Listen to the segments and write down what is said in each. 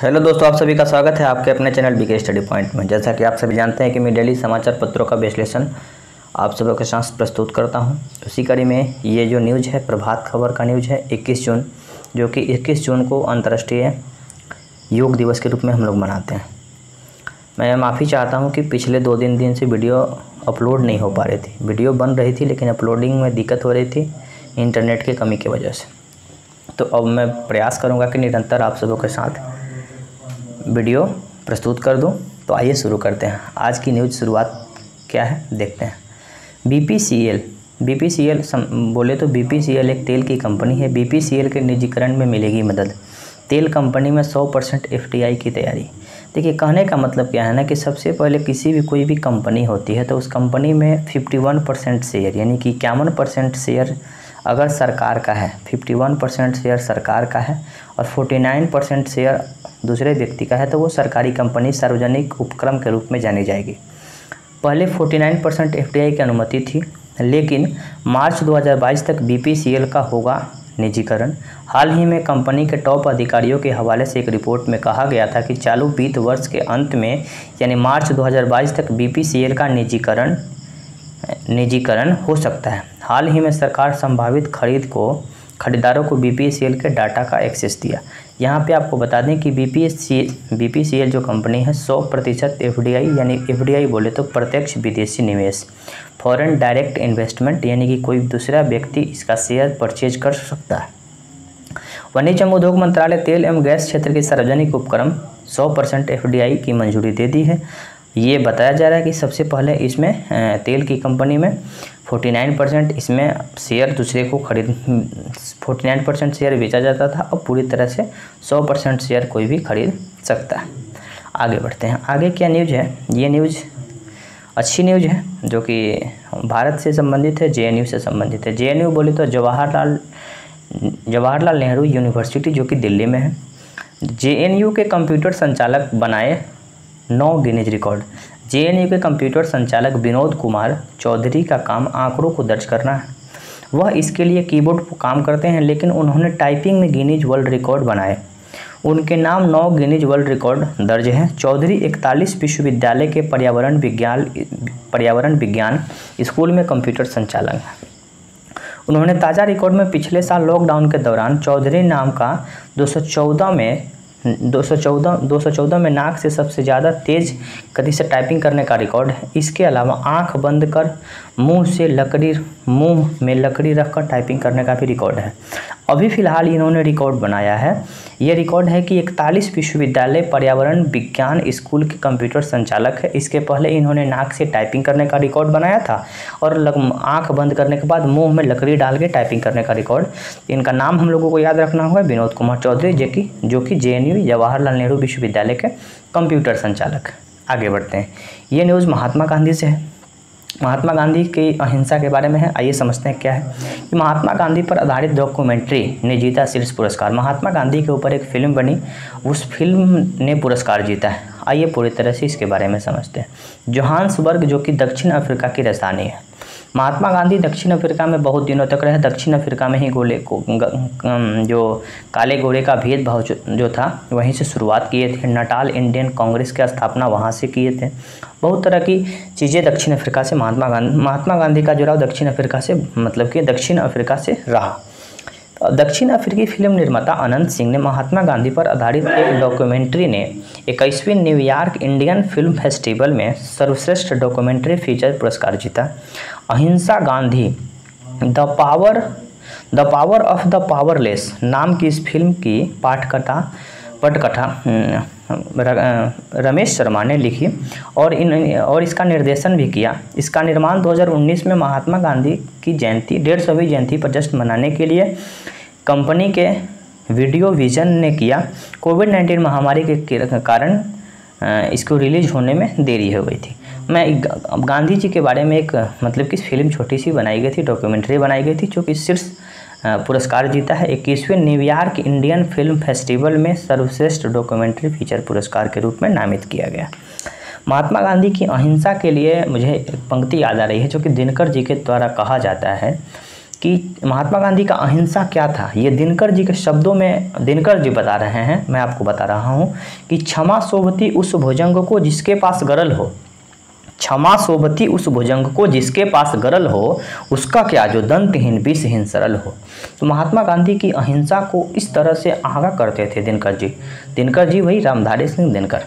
Hello दोस्तों, आप सभी का स्वागत है आपके अपने चैनल बीके स्टडी पॉइंट में। जैसा कि आप सभी जानते हैं कि मैं डेली समाचार पत्रों का विश्लेषण आप सभी के साथ प्रस्तुत करता हूं। उसी कड़ी में ये जो न्यूज़ है प्रभात खबर का न्यूज़ है 21 जून, जो कि 21 जून को अंतर्राष्ट्रीय योग दिवस के रूप में हम लोग मनाते हैं। मैं माफ़ी चाहता हूँ कि पिछले 2 दिन से वीडियो अपलोड नहीं हो पा रही थी। वीडियो बन रही थी लेकिन अपलोडिंग में दिक्कत हो रही थी इंटरनेट की कमी की वजह से। तो अब मैं प्रयास करूँगा कि निरंतर आप सबों के साथ वीडियो प्रस्तुत कर दूं। तो आइए शुरू करते हैं। आज की न्यूज़ शुरुआत क्या है देखते हैं। बीपीसीएल बोले तो बीपीसीएल एक तेल की कंपनी है। बीपीसीएल के निजीकरण में मिलेगी मदद। तेल कंपनी में 100% एफडीआई की तैयारी। देखिए, कहने का मतलब क्या है ना कि सबसे पहले कोई भी कंपनी होती है तो उस कंपनी में 51% शेयर यानी कि 51% शेयर अगर सरकार का है, 51% शेयर सरकार का है और 49% शेयर दूसरे व्यक्ति का है तो वो सरकारी कंपनी सार्वजनिक उपक्रम के रूप में जानी जाएगी। पहले 49% एफडीआई की अनुमति थी, लेकिन मार्च 2022 तक बीपीसीएल का होगा निजीकरण। हाल ही में कंपनी के टॉप अधिकारियों के हवाले से एक रिपोर्ट में कहा गया था कि चालू वित्त वर्ष के अंत में यानी मार्च 2022 तक बीपीसीएल का निजीकरण हो सकता है। हाल ही में सरकार संभावित खरीदारों को बीपीसीएल के डाटा का एक्सेस दिया। यहाँ पे आपको बता दें कि बीपीसीएल जो कंपनी है 100% एफडीआई यानी एफडीआई बोले तो प्रत्यक्ष विदेशी निवेश, फॉरेन डायरेक्ट इन्वेस्टमेंट यानी कि कोई दूसरा व्यक्ति इसका शेयर परचेज कर सकता है। वाणिज्य एवं उद्योग मंत्रालय तेल एवं गैस क्षेत्र के सार्वजनिक उपक्रम 100% एफडीआई की मंजूरी दे दी है। ये बताया जा रहा है कि सबसे पहले इसमें तेल की कंपनी में 49% इसमें शेयर दूसरे को 49% शेयर बेचा जाता था। अब पूरी तरह से 100% शेयर कोई भी खरीद सकता है। आगे बढ़ते हैं। आगे क्या न्यूज़ है? ये न्यूज़ अच्छी न्यूज़ है जो कि भारत से संबंधित है, जेएनयू से संबंधित है। जेएनयू बोले तो जवाहरलाल नेहरू यूनिवर्सिटी जो कि दिल्ली में है। जेएनयू के कंप्यूटर संचालक बनाए 9 गिनीज रिकॉर्ड। जेएनयू के कंप्यूटर संचालक विनोद कुमार चौधरी का काम आंकड़ों को दर्ज करना है। वह इसके लिए कीबोर्ड पर काम करते हैं, लेकिन उन्होंने टाइपिंग में गिनीज वर्ल्ड रिकॉर्ड बनाए। उनके नाम 9 गिनीज वर्ल्ड रिकॉर्ड दर्ज हैं। चौधरी 41 विश्वविद्यालय के पर्यावरण विज्ञान स्कूल में कंप्यूटर संचालक हैं। उन्होंने ताज़ा रिकॉर्ड में पिछले साल लॉकडाउन के दौरान चौधरी नाम का 214 में नाक से सबसे ज़्यादा तेज गति से टाइपिंग करने का रिकॉर्ड है। इसके अलावा आंख बंद कर मुंह में लकड़ी रखकर टाइपिंग करने का भी रिकॉर्ड है। अभी फ़िलहाल इन्होंने रिकॉर्ड बनाया है। ये रिकॉर्ड है कि 41 विश्वविद्यालय पर्यावरण विज्ञान स्कूल के कंप्यूटर संचालक है। इसके पहले इन्होंने नाक से टाइपिंग करने का रिकॉर्ड बनाया था और आंख बंद करने के बाद मुंह में लकड़ी डाल के टाइपिंग करने का रिकॉर्ड। इनका नाम हम लोगों को याद रखना होगा, विनोद कुमार चौधरी जो कि जेएनयू जवाहरलाल नेहरू विश्वविद्यालय के कंप्यूटर संचालक। आगे बढ़ते हैं। ये न्यूज़ महात्मा गांधी से है। महात्मा गांधी की अहिंसा के बारे में है। आइए समझते हैं क्या है कि महात्मा गांधी पर आधारित डॉक्यूमेंट्री ने जीता शीर्ष पुरस्कार। महात्मा गांधी के ऊपर एक फिल्म बनी, उस फिल्म ने पुरस्कार जीता है। आइए पूरी तरह से इसके बारे में समझते हैं। जोहान्सबर्ग जो कि दक्षिण अफ्रीका की राजधानी है। महात्मा गांधी दक्षिण अफ्रीका में बहुत दिनों तक रहे। दक्षिण अफ्रीका में ही जो काले गोरे का भेदभाव जो था वहीं से शुरुआत किए थे। नटाल इंडियन कांग्रेस की स्थापना वहाँ से किए थे। बहुत तरह की चीज़ें दक्षिण अफ्रीका से महात्मा गांधी का जुड़ाव दक्षिण अफ्रीका से मतलब कि दक्षिण अफ्रीका से रहा। दक्षिण अफ्रीकी फिल्म निर्माता अनंत सिंह ने महात्मा गांधी पर आधारित एक डॉक्यूमेंट्री ने 21वें न्यूयॉर्क इंडियन फिल्म फेस्टिवल में सर्वश्रेष्ठ डॉक्यूमेंट्री फीचर पुरस्कार जीता। अहिंसा Gandhi the power of the powerless नाम की इस फिल्म की पटकथा रमेश शर्मा ने लिखी और इसका निर्देशन भी किया। इसका निर्माण 2019 में महात्मा गांधी की 150वीं जयंती पर जश्न मनाने के लिए कंपनी के वीडियो विजन ने किया। कोविड-19 महामारी के कारण इसको रिलीज होने में देरी हो गई थी। मैं गांधी जी के बारे में एक मतलब कि फिल्म छोटी सी बनाई गई थी, डॉक्यूमेंट्री बनाई गई थी जो कि शीर्ष पुरस्कार जीता है। 21वें न्यूयॉर्क इंडियन फिल्म फेस्टिवल में सर्वश्रेष्ठ डॉक्यूमेंट्री फीचर पुरस्कार के रूप में नामित किया गया। महात्मा गांधी की अहिंसा के लिए मुझे एक पंक्ति याद आ रही है जो कि दिनकर जी के द्वारा कहा जाता है कि महात्मा गांधी का अहिंसा क्या था। ये दिनकर जी के शब्दों में दिनकर जी बता रहे हैं, मैं आपको बता रहा हूँ कि क्षमा सोभती उस भुजंग को जिसके पास गरल हो, क्षमा सोभती उस भुजंग को जिसके पास गरल हो, उसका क्या जो दंतहीन विषहीन सरल हो। तो महात्मा गांधी की अहिंसा को इस तरह से आगाह करते थे दिनकर जी वही रामधारी सिंह दिनकर।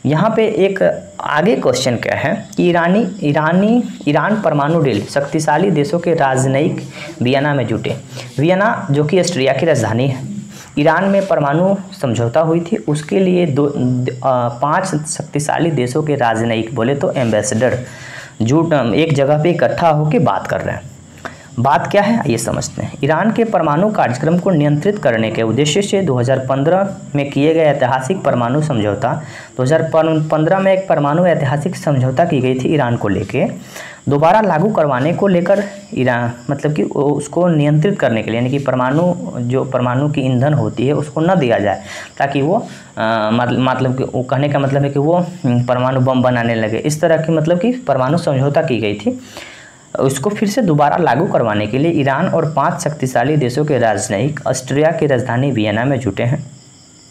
यहाँ पे एक आगे क्वेश्चन क्या है कि ईरान परमाणु डील शक्तिशाली देशों के राजनयिक वियना में जुटे। वियना जो कि ऑस्ट्रिया की राजधानी है, ईरान में परमाणु समझौता हुई थी, उसके लिए 5 शक्तिशाली देशों के राजनयिक बोले तो एम्बेसडर एक जगह पे इकट्ठा होकर बात कर रहे हैं। बात क्या है ये समझते हैं। ईरान के परमाणु कार्यक्रम को नियंत्रित करने के उद्देश्य से 2015 में किए गए ऐतिहासिक परमाणु समझौता 2015 में एक परमाणु ऐतिहासिक समझौता की गई थी ईरान को लेके, दोबारा लागू करवाने को लेकर ईरान मतलब कि उसको नियंत्रित करने के लिए, यानी कि परमाणु की ईंधन होती है उसको न दिया जाए, ताकि वो मतलब कि वो कहने का मतलब है कि वो परमाणु बम बनाने लगे। इस तरह की मतलब कि परमाणु समझौता की गई थी, उसको फिर से दोबारा लागू करवाने के लिए ईरान और 5 शक्तिशाली देशों के राजनयिक ऑस्ट्रिया की राजधानी वियना में जुटे हैं।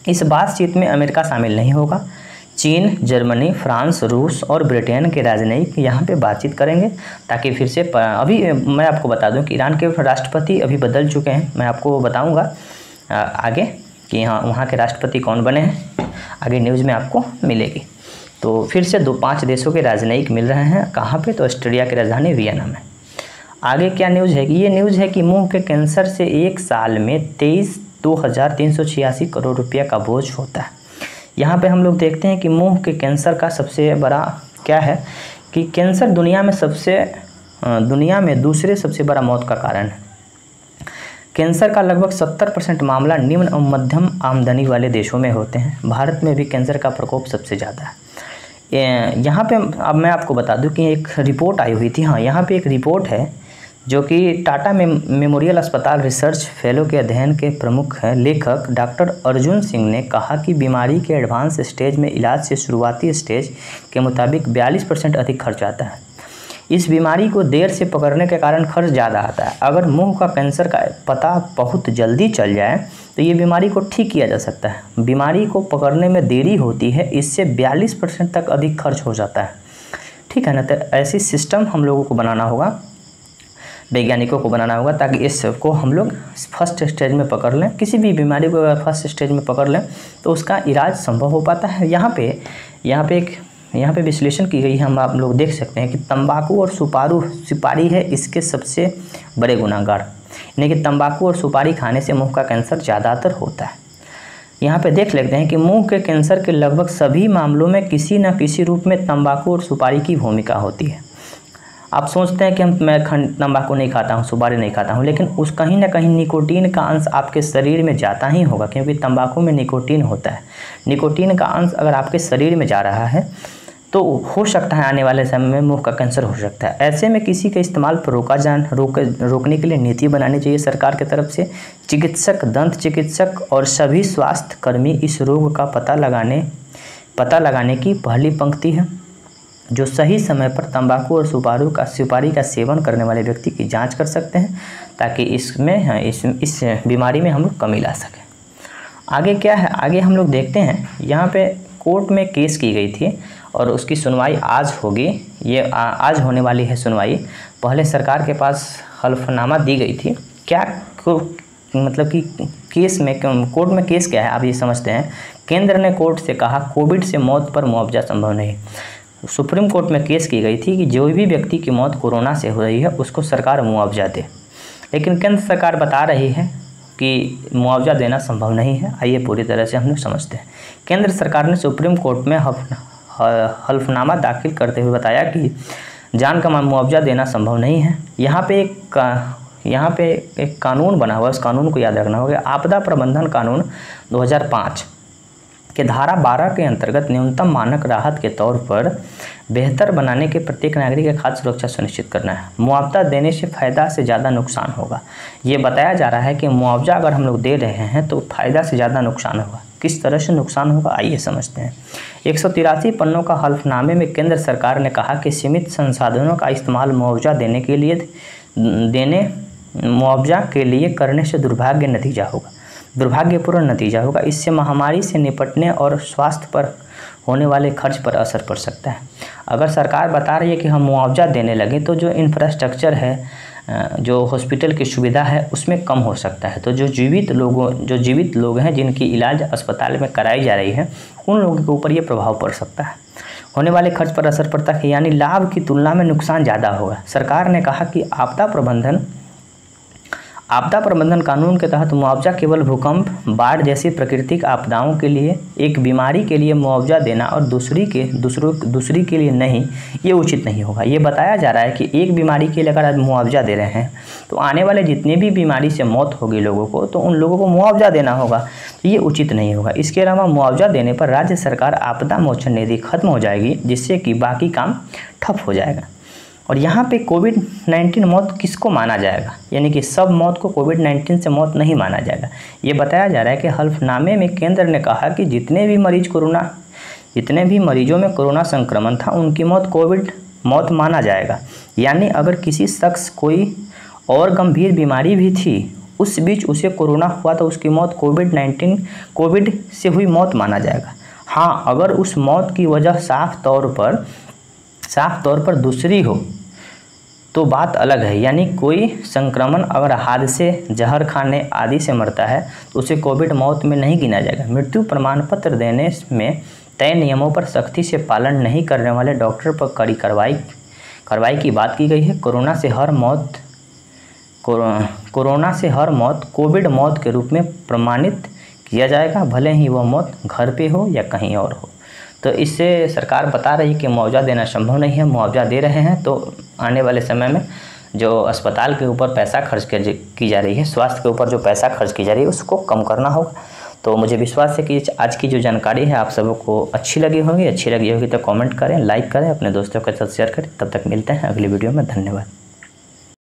इस बातचीत में अमेरिका शामिल नहीं होगा। चीन, जर्मनी, फ्रांस, रूस और ब्रिटेन के राजनयिक यहाँ पे बातचीत करेंगे, ताकि फिर से अभी मैं आपको बता दूं कि ईरान के राष्ट्रपति अभी बदल चुके हैं। मैं आपको बताऊँगा आगे कि हाँ वहाँ के राष्ट्रपति कौन बने हैं, आगे न्यूज़ में आपको मिलेगी। तो फिर से 5 देशों के राजनयिक मिल रहे हैं, कहाँ पे, तो ऑस्ट्रिया की राजधानी वियना में। आगे क्या न्यूज़ है कि ये न्यूज़ है कि मुंह के कैंसर से एक साल में 23,386 करोड़ रुपया का बोझ होता है। यहाँ पे हम लोग देखते हैं कि मुंह के कैंसर का सबसे बड़ा क्या है कि कैंसर दुनिया में दूसरे सबसे बड़ा मौत का कारण है। कैंसर का लगभग 70% मामला निम्न और मध्यम आमदनी वाले देशों में होते हैं। भारत में भी कैंसर का प्रकोप सबसे ज़्यादा है। यहाँ पे अब मैं आपको बता दूं कि एक रिपोर्ट आई हुई थी। हाँ, यहाँ पे एक रिपोर्ट है जो कि टाटा मेमोरियल अस्पताल रिसर्च फेलो के अध्ययन के प्रमुख हैं लेखक डॉक्टर अर्जुन सिंह ने कहा कि बीमारी के एडवांस स्टेज में इलाज से शुरुआती स्टेज के मुताबिक 42% अधिक खर्च आता है। इस बीमारी को देर से पकड़ने के कारण खर्च ज़्यादा आता है। अगर मुंह का कैंसर का पता बहुत जल्दी चल जाए तो ये बीमारी को ठीक किया जा सकता है। बीमारी को पकड़ने में देरी होती है, इससे 42% तक अधिक खर्च हो जाता है। ठीक है ना। तो ऐसी सिस्टम हम लोगों को बनाना होगा, वैज्ञानिकों को बनाना होगा, ताकि इसको हम लोग फर्स्ट स्टेज में पकड़ लें। किसी भी बीमारी को अगर फर्स्ट स्टेज में पकड़ लें तो उसका इलाज संभव हो पाता है। यहाँ पे विश्लेषण की गई है, हम आप लोग देख सकते हैं कि तंबाकू और सुपारी है इसके सबसे बड़े गुनाहगार, यानी कि तंबाकू और सुपारी खाने से मुंह का कैंसर ज़्यादातर होता है। यहाँ पे देख लेते हैं कि मुंह के कैंसर के लगभग सभी मामलों में किसी न किसी रूप में तंबाकू और सुपारी की भूमिका होती है। आप सोचते हैं कि मैं तंबाकू नहीं खाता हूँ, सुपारी नहीं खाता हूँ, लेकिन उस कहीं ना कहीं निकोटीन का अंश आपके शरीर में जाता ही होगा, क्योंकि तंबाकू में निकोटीन होता है। निकोटीन का अंश अगर आपके शरीर में जा रहा है तो हो सकता है आने वाले समय में मुंह का कैंसर हो सकता है। ऐसे में किसी के इस्तेमाल पर रोकने के लिए नीति बनानी चाहिए सरकार की तरफ से। चिकित्सक, दंत चिकित्सक और सभी स्वास्थ्य कर्मी इस रोग का पता लगाने की पहली पंक्ति है, जो सही समय पर तंबाकू और सुपारी का सेवन करने वाले व्यक्ति की जांच कर सकते हैं, ताकि इस बीमारी में हम लोग कमी ला सकें। आगे क्या है, आगे हम लोग देखते हैं। यहाँ पे कोर्ट में केस की गई थी और उसकी सुनवाई आज होगी। ये आज होने वाली है सुनवाई। पहले सरकार के पास हल्फनामा दी गई थी। क्या मतलब कि केस में, कोर्ट में केस क्या है आप ये समझते हैं। केंद्र ने कोर्ट से कहा कोविड से मौत पर मुआवजा संभव नहीं। सुप्रीम कोर्ट में केस की गई थी कि जो भी व्यक्ति की मौत कोरोना से हो रही है उसको सरकार मुआवजा दे, लेकिन केंद्र सरकार बता रही है कि मुआवजा देना संभव नहीं है। आइए पूरी तरह से हम लोग समझते हैं। केंद्र सरकार ने सुप्रीम कोर्ट में हल्फनामा दाखिल करते हुए बताया कि जान का मुआवजा देना संभव नहीं है। यहाँ पे एक कानून बना हुआ है, उस कानून को याद रखना होगा। आपदा प्रबंधन कानून 2005 के धारा 12 के अंतर्गत न्यूनतम मानक राहत के तौर पर बेहतर बनाने के प्रत्येक नागरिक की खाद्य सुरक्षा सुनिश्चित करना है। मुआवजा देने से फ़ायदा से ज़्यादा नुकसान होगा। ये बताया जा रहा है कि मुआवजा अगर हम लोग दे रहे हैं तो फ़ायदा से ज़्यादा नुकसान होगा। किस तरह से नुकसान होगा आइए समझते हैं। 183 पन्नों का हल्फनामे में केंद्र सरकार ने कहा कि सीमित संसाधनों का इस्तेमाल मुआवजा मुआवजा के लिए करने से दुर्भाग्यपूर्ण नतीजा होगा। इससे महामारी से निपटने और स्वास्थ्य पर होने वाले खर्च पर असर पड़ सकता है। अगर सरकार बता रही है कि हम मुआवजा देने लगे तो जो इंफ्रास्ट्रक्चर है, जो हॉस्पिटल की सुविधा है, उसमें कम हो सकता है। तो जो जीवित लोग हैं जिनकी इलाज अस्पताल में कराई जा रही है, उन लोगों के ऊपर ये प्रभाव पड़ सकता है। होने वाले खर्च पर असर पड़ता है, यानी लाभ की तुलना में नुकसान ज़्यादा होगा। सरकार ने कहा कि आपदा प्रबंधन कानून के तहत मुआवजा केवल भूकंप, बाढ़ जैसी प्राकृतिक आपदाओं के लिए, एक बीमारी के लिए मुआवजा देना और दूसरी के लिए नहीं, ये उचित नहीं होगा। ये बताया जा रहा है कि एक बीमारी के लिए अगर आप मुआवजा दे रहे हैं तो आने वाले जितने भी बीमारी से मौत होगी लोगों को, तो उन लोगों को मुआवजा देना होगा, तो ये उचित नहीं होगा। इसके अलावा मुआवजा देने पर राज्य सरकार आपदा मोचन निधि खत्म हो जाएगी, जिससे कि बाकी काम ठप हो जाएगा। और यहाँ पे कोविड-19 मौत किसको माना जाएगा, यानी कि सब मौत को कोविड-19 से मौत नहीं माना जाएगा। ये बताया जा रहा है कि हल्फनामे में केंद्र ने कहा कि जितने भी मरीजों में कोरोना संक्रमण था, उनकी मौत कोविड मौत माना जाएगा। यानी अगर किसी शख्स कोई और गंभीर बीमारी भी थी, उस बीच उसे कोरोना हुआ तो उसकी मौत कोविड से हुई मौत माना जाएगा। हाँ, अगर उस मौत की वजह साफ तौर पर दूसरी हो तो बात अलग है। यानी कोई संक्रमण अगर हादसे, जहर खाने आदि से मरता है तो उसे कोविड मौत में नहीं गिना जाएगा। मृत्यु प्रमाण पत्र देने में तय नियमों पर सख्ती से पालन नहीं करने वाले डॉक्टर पर कड़ी कार्रवाई की बात की गई है। कोरोना से हर मौत कोविड मौत के रूप में प्रमाणित किया जाएगा, भले ही वह मौत घर पे हो या कहीं और हो। तो इससे सरकार बता रही है कि मुआवजा देना संभव नहीं है। मुआवजा दे रहे हैं तो आने वाले समय में जो अस्पताल के ऊपर पैसा खर्च की जा रही है, स्वास्थ्य के ऊपर जो पैसा खर्च की जा रही है, उसको कम करना होगा। तो मुझे विश्वास है कि आज की जो जानकारी है आप सबको अच्छी लगी होगी तो कमेंट करें, लाइक करें, अपने दोस्तों के साथ शेयर करें। तब तक मिलते हैं अगली वीडियो में। धन्यवाद।